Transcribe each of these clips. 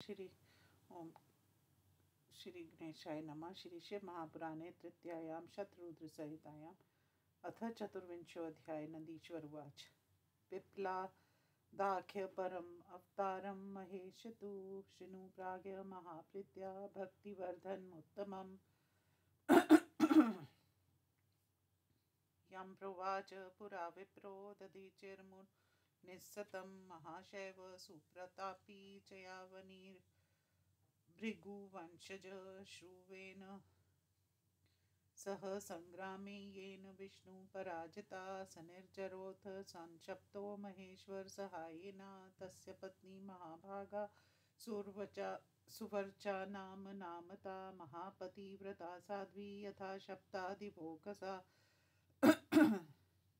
श्री ओम श्री गणेशाय नमः। श्री शिव महापुराणे तृतीयायां शतरुद्र संहितायाम् अथ चतुर्विंशोऽध्याय। नंदीश्वर उवाच। पिप्लादाख्य परम अवतारम महेश तु शृणु प्राज्ञ महाप्रीत्या भक्तिवर्धनमुत्तमम्। यं प्रोवाच पुरा विप्रो दधीचिर्मुनिस्सतं महाशैव सुप्रतापी च यावनीर्भृगुवंशज श्रुवेन सह संग्रामे येन विष्णु पराजिता स निर्जरोऽथ संशप्तो महेश्वर सहायेन तस्य पत्नी महाभागा सुवर्चा नाम नामता महापतिव्रता साध्वी यथा शप्तादिभोगसा।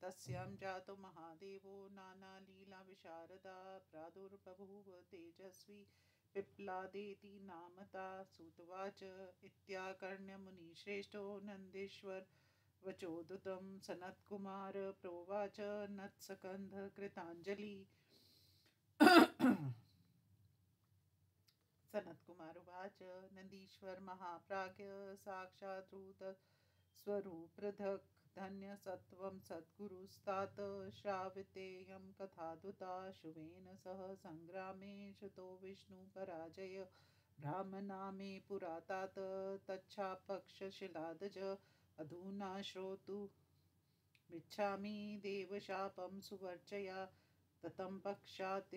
तस्यां जातो महादेवो नानालीलाविशारदा प्रादुर्बभूव तेजस्वी पिप्लादेति नामता। सुतवाच इत्याकर्ण्यमुनिश्रेष्ठो नन्दीश्वर वचोदुतं सनत्कुमार प्रोवाच नत्स्कन्ध कृताञ्जलि। सनत्कुमार उवाच नन्दीश्वर महाप्राज्ञ साक्षात् स्वरूपृथक् धन्यसत्त्वं सद्गुरुस्तात श्रावितेयं कथादुता शुभेन सह संग्रामे श्रुतो विष्णुपराजय ब्राह्मणा मे पुरातात तच्छापक्षशिलादज अधुना श्रोतुमिच्छामि देवशापं सुवर्चया ततं पक्षात्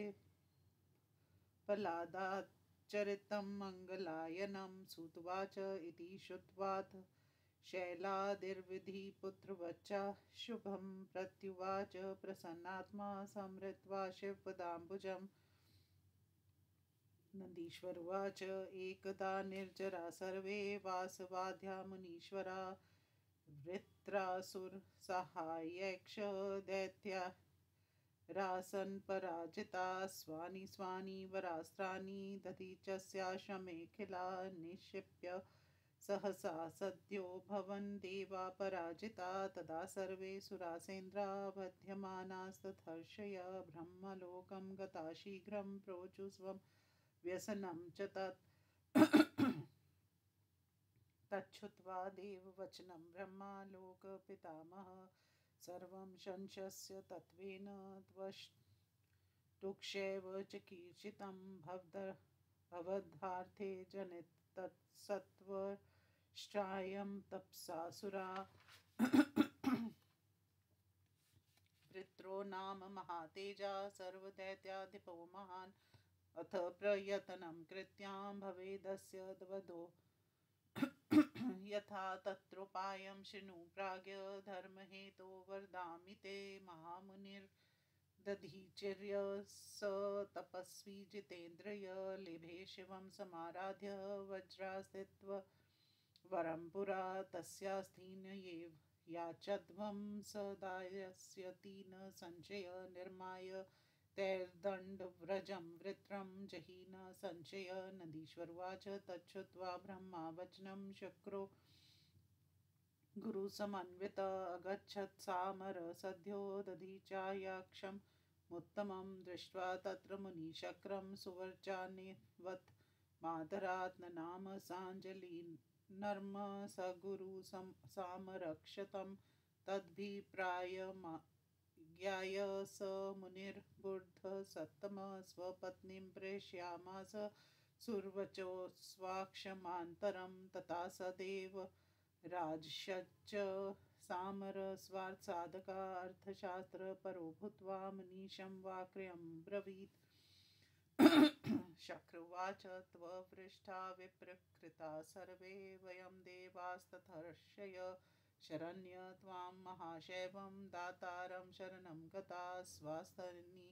पलादाच्चरितं मङ्गलायनं। सुतवाच इति श्रुत्वाथ शैलादिर्विधिपुत्रवच्चा शुभं प्रत्युवाच प्रसन्नात्मा समृत्वा शिवपदाम्बुजम्। नन्दीश्वर उवाच एकदा निर्जरा सर्वे वासवाद्या मुनीश्वरा वृत्रासुरसाहाय्यक्ष दैत्या रासन् पराजिता स्वानि स्वानि वरास्त्राणि दधीचस्याश्रमेऽखिला निक्षिप्य सहसा सद्यो भवन् देवा पराजिता। तदा सर्वे सुरासेन्द्रा बध्यमानास्तथर्षय ब्रह्मलोकं गता शीघ्रं प्रोचु स्वं व्यसनं च तच्छ्रुत्वा देववचनं ब्रह्मा लोकपितामहः सर्वं शंसस्य तत्त्वेन त्वष्टुक्षैव चिकीर्षितं भवद्धार्थे जनितत्सत्त्वष्ट्रायं तपसासुरा। वृत्रो नाम महातेजा सर्वदैत्याधिपो महान् अथ प्रयतनं कृत्यां भवेदस्य वधो यथा तत्रोपायं शृणु प्राज्ञ धर्महेतो वरदामि ते महामुनिर्दधीचिर्य स तपस्वी जितेन्द्रिय लेभे शिवं समाराध्य वज्रास्तित्व वरं पुरा तस्यास्थीनयेव याचध्वं स दास्यति न संशय निर्माय तैर्दण्डव्रजं वृत्रं जहि न संशय। नन्दीश्वर उवाच तच्छ्रुत्वा ब्रह्मा वचनं शक्रो गुरुसमन्वित अगच्छत् सामर सद्यो दधीचायाक्षमुत्तमं दृष्ट्वा तत्र मुनिशक्रं सुवर्चान्यवत् मातरात् ननाम साञ्जलिर्नर्म स गुरुसामरक्षतं तदभिप्राय ज्ञाय स मुनिर्बुद्धसत्तमः स्वपत्नीं प्रेषयामास सुर्वचो स्वाक्षमान्तरं तथा सदेव राजश्च सामर स्वार्थसाधका अर्थशास्त्रपरो भूत्वा मनीषं वाक्यं ब्रवीत्। शक्रुवाच त्वपृष्ठा विप्रकृता सर्वे वयं देवास्तथर्षय शरण्य त्वां महाशैवं दातारं शरणं गता स्वास्तनि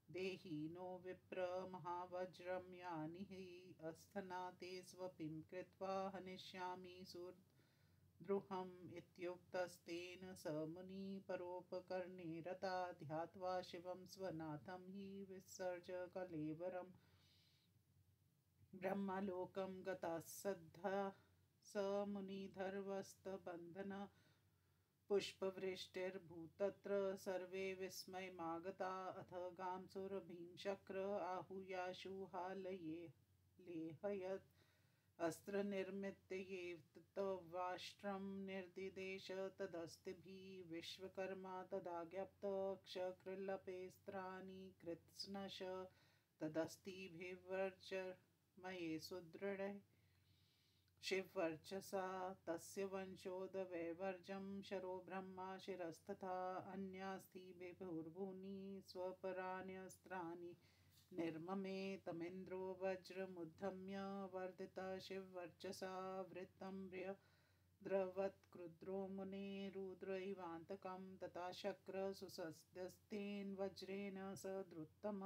देहि नो विप्र महावज्रं यानि हि अस्थना ते स्वपिं कृत्वा हनिष्यामि सुद्रुहम् इत्युक्तस्तेन स मुनि परोपकरणे रता ध्यात्वा शिवं स्वनाथं हि विसर्ज कलेवरम्। ब्रह्मलोकं गता सद्धा स मुनिधर्वस्तबन्धन पुष्पवृष्टिर्भूतत्र सर्वे विस्मयमागता अथ गां सुरभिं शक्र आहूयाशु हालये लेहयत् अस्त्रनिर्मित्य ये तवाष्ट्रं निर्दिदेश तदस्तिभिः विश्वकर्मा तदाज्ञप्त क्षकृल्लपेस्त्राणि कृत्स्नश तदस्तिभिर्वर्चमये सुदृढे शिववर्चसा तस्य वंशोदवैवर्जं शरो ब्रह्मा शिरस्तथा अन्यास्तिभिर्भूर्भूनि स्वपराण्यस्त्राणि निर्ममे तमिन्द्रो वज्रमुद्धम्य वर्धितः शिववर्चसा वृत्तं द्रवत्क्रुद्रो मुने रुद्रैवान्तकं तथा शक्र सुसस्यस्तेन वज्रेण स द्रुतम्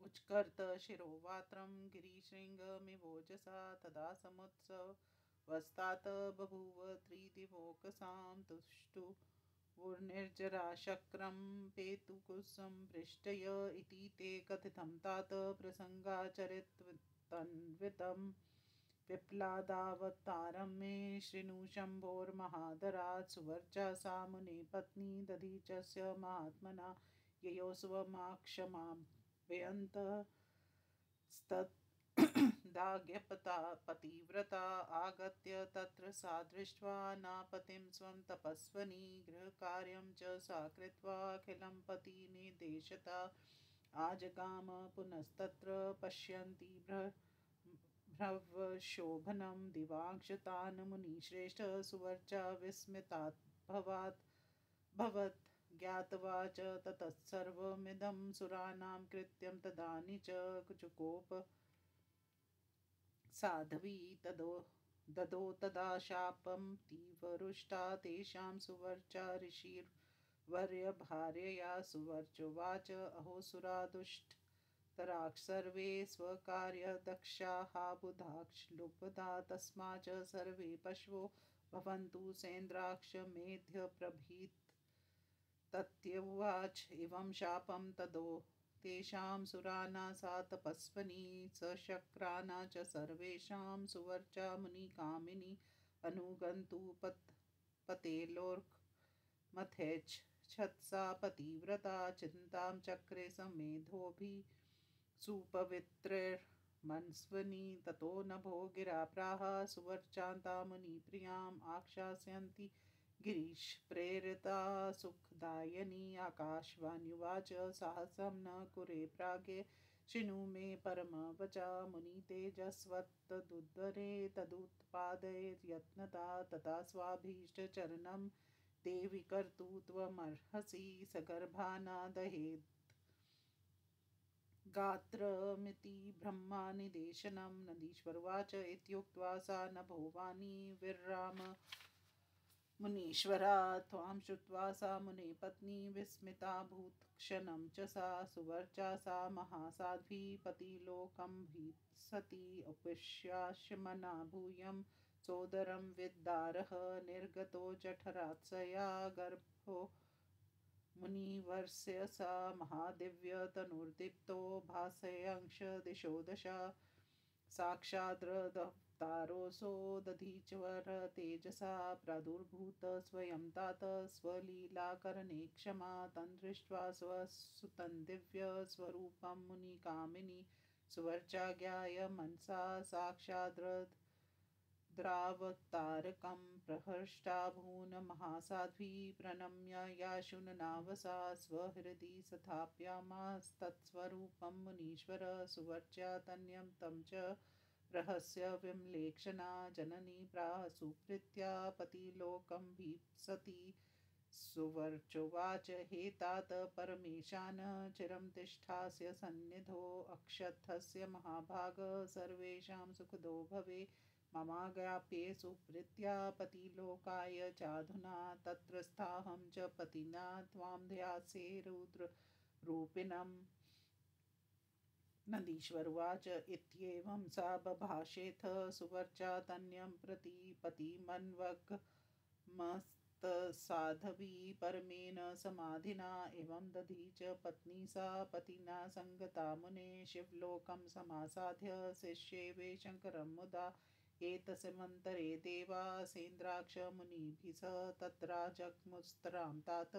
उच्कर्त शिरोवात्रं गिरिशृङ्गमिवोजसा तदा समुत्सवस्तात् बभूव त्रिदिवोकसां तुष्टुर्निर्जराशक्रं पेतुकुसं पृष्टय इति ते कथितं तात प्रसङ्गाचरितन्वितं पिप्लादावतारं मे शृणु शम्भोर्महादरात् सुवर्चा सा मुने पत्नी दधीचस्य महात्मना ययो स्वमाक्षमाभ्यन्तस्तदाज्ञपता पतिव्रता आगत्य तत्र सा दृष्ट्वा नापतिं स्वं तपस्विनी गृहकार्यं च सा कृत्वा अखिलं पतिनिर्देशता आजगाम पुनस्तत्र पश्यन्ति भ्रवशोभनं दिवांशतान् मुनिश्रेष्ठ सुवर्चा विस्मिताभवत् ज्ञात्वा च ततस्सर्वमिदं सुराणां कृत्यं तदानीं च कुचुकोप साध्वी ददो तदा शापं तीव्ररुष्टा तेषां सुवर्चा ऋषिर्वर्यभार्यया सुवर्चोवाच अहो सुरा दुष्टतराः सर्वे स्वकार्यदक्षाः बुधाक्ष तस्मात् च सर्वे पशवो भवन्तु सेन्द्राक्षमेध्यप्रभीत् तत्युवाच इवं शापं तदो तेषां सुराना सा तपस्विनी सशक्राना च सर्वेषां सुवर्चा मुनिकामिनी अनुगन्तु पतेलोर्कमथेच्छत्सा पतिव्रता चिन्तां चक्रे समेधोभिः सुपवित्रैर्मनस्विनी ततो नभो गिरा प्राह सुवर्चान्ता मुनिप्रियाम् आक्षास्यन्ति गिरीश प्रेरिता सुखदायिनी आकाशवाण्युवाच साहसं न कुरे प्राज्ञे शृणु मे परमवचा मुनितेजस्वत्तदुद्धरे तदुत्पादये यत्नता तथा स्वाभीष्टचरणं देवि कर्तु त्वमर्हसि सगर्भानादहेत् गात्रमिति ब्रह्मानिदेशनं नदीश्वरवाच इत्युक्त्वा सा नभोवाणी विराम मुनीश्वरा त्वां श्रुत्वा सा मुने पत्नी विस्मिताभूत् क्षणं च सा सुवर्चा सा महासाध्वी पतिलोकं भीत्सती उपश्याश्मना भूयं सोदरं विद्दारः निर्गतो जठरात्सया गर्भो मुनिवर्स्य सा महादिव्यतनुर्दीप्तो भासयंश दिशो दशा साक्षाद्रवतारोऽसो दधीचवर तेजसा प्रादुर्भूत स्वयं तात स्वलीलाकरणे क्षमा तं दृष्ट्वा स्वसुतं दिव्यस्वरूपं मुनिकामिनी सुवर्चा ज्ञाय मनसा साक्षाद्रावतारकं प्रहृष्टा भून् महासाध्वी प्रणम्य याशुननावसा स्वहृदि स्थापयामास्तत्स्वरूपं मुनीश्वर सुवर्च्या तन्यं तं च रहस्य विमलेक्षणा जननी प्राह सुप्रीत्या पतिलोकं भीप्सति सुवर्चोवाच हे तात परमेशान चिरं तिष्ठास्य सन्निधो अक्षतस्य महाभाग सर्वेषां सुखदो भवे ममाज्ञाप्ये सुप्रीत्या पतिलोकाय चाधुना तत्रस्थाहं च पतिना त्वां ध्यासे रुद्ररूपिणम् नन्दीश्वरुवाच इत्येवं सा बभाषेथ सुवर्चा तन्यं प्रति पतिमन्वगमस्तसाध्वी परमेन समाधिना एवं दधी च पत्नी सा पतिना संगता मुने शिवलोकं समासाद्य शिष्येवे शङ्करं मुदा एतस्मिन्नन्तरे देवा सेन्द्राक्ष मुनिभिः स तत्राजग्मुस्तरां तात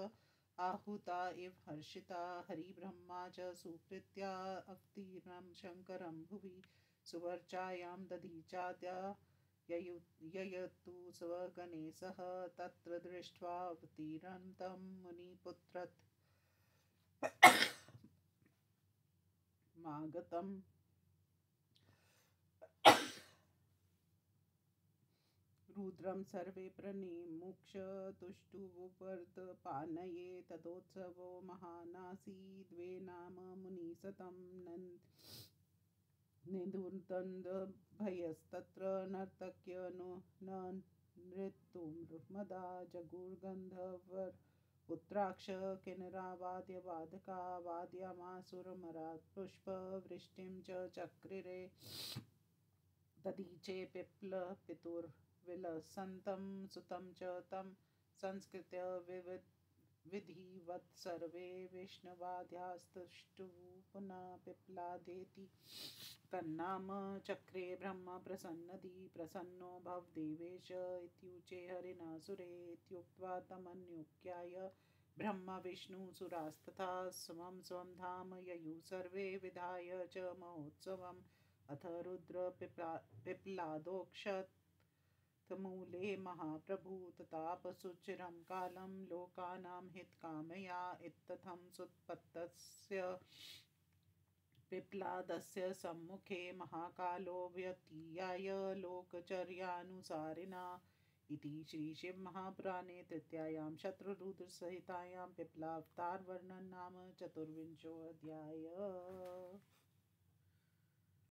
आहुता इव हर्षिता हरिब्रह्मा च सुकृत्या अवतीर्णं शङ्करं भुवि सुवर्चायां दधीचाद्या ययतु स्वगणेशः तत्र दृष्ट्वा अवतीर्णं तं मुनिपुत्रत् मागतम् रुद्रं सर्वे प्रणेमुक्ष तुष्टुवर्धपानये तदोत्सवो महानासीद्वे नाम मुनिसतं निदुर्दन्दभयस्तत्र नर्तक्य न नृत्तुमदा जगुर्गन्धर्वर पुत्राक्ष किन्नरावाद्यवादका वाद्यमासुरमरात् पुष्पवृष्टिं च चक्रिरे दधीचे पिप्लपितुर्विलसन्तं सुतं च तं संस्कृत्य विधिवत् सर्वे विष्णुवाद्यास्तुष्टुः पुनः पिप्लादेति तन्नाम चक्रे ब्रह्म प्रसन्नदि प्रसन्नो भवदेवेश इत्युचे हरिणा सुरे इत्युक्त्वा तमन्युक्याय ब्रह्म विष्णुसुरास्तथा स्वं स्वं धाम ययुः सर्वे विधाय च महोत्सवम् अथ रुद्र पिप्लादोक्षतमूले महाप्रभु ततापसुचिरं कालं लोकानां हितकामया इत्थं सुत्पत्तस्य पिप्लादस्य सम्मुखे महाकालो व्यतीयाय लोकचर्यानुसारिणा इति श्रीशिवमहापुराणे तृतीयायां शत्रुरुद्रसहितायां पिप्लावतारवर्णनं नाम 24 अध्यायः।